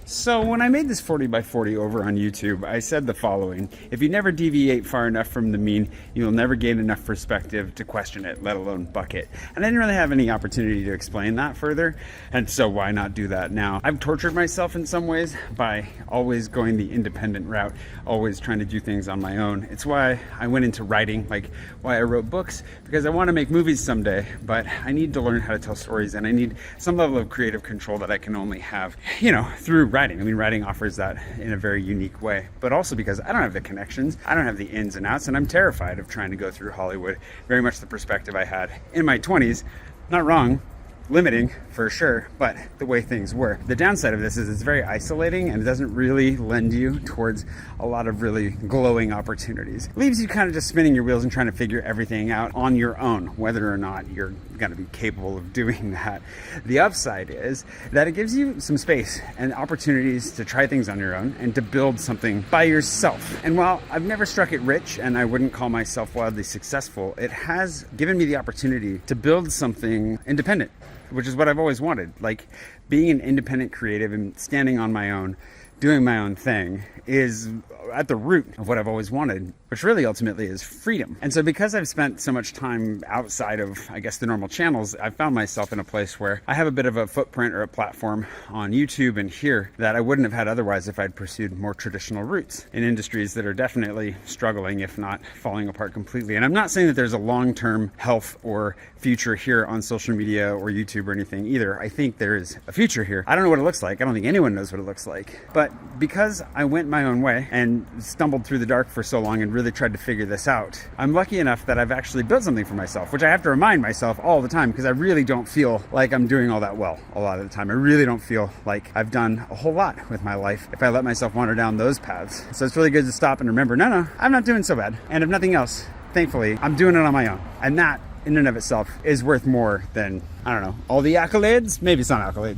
So when I made this 40 by 40 over on YouTube, I said the following: if you never deviate far enough from the mean, you'll never gain enough perspective to question it, let alone buck it. And I didn't really have any opportunity to explain that further, and so why not do that now? I've tortured myself in some ways by always going the independent route, always trying to do things on my own. It's why I went into writing, like why I wrote books, because I want to make movies someday, but I need to learn how to tell stories, and I need some level of creative control that I can only have, through writing. I mean, writing offers that in a very unique way, but also because I don't have the connections, I don't have the ins and outs, and I'm terrified of trying to go through Hollywood. Very much the perspective I had in my 20s. Not wrong, limiting for sure, but the way things were. The downside of this is it's very isolating and it doesn't really lend you towards a lot of really glowing opportunities. It leaves you kind of just spinning your wheels and trying to figure everything out on your own, whether or not you're going to be capable of doing that. The upside is that it gives you some space and opportunities to try things on your own and to build something by yourself. And while I've never struck it rich and I wouldn't call myself wildly successful, it has given me the opportunity to build something independent, which is what I've always wanted. Like, being an independent creative and standing on my own, doing my own thing is at the root of what I've always wanted, which really ultimately is freedom. And so because I've spent so much time outside of, I guess, the normal channels, I've found myself in a place where I have a bit of a footprint or a platform on YouTube and here that I wouldn't have had otherwise if I'd pursued more traditional routes in industries that are definitely struggling, if not falling apart completely. And I'm not saying that there's a long-term health or future here on social media or YouTube or anything either. I think there is a future here. I don't know what it looks like. I don't think anyone knows what it looks like. But because I went my own way and stumbled through the dark for so long and really tried to figure this out, I'm lucky enough that I've actually built something for myself, which I have to remind myself all the time because I really don't feel like I'm doing all that well a lot of the time. I really don't feel like I've done a whole lot with my life if I let myself wander down those paths. So it's really good to stop and remember, no, I'm not doing so bad. And if nothing else, thankfully, I'm doing it on my own. And that in and of itself is worth more than, I don't know, all the accolades. Maybe it's not accolades.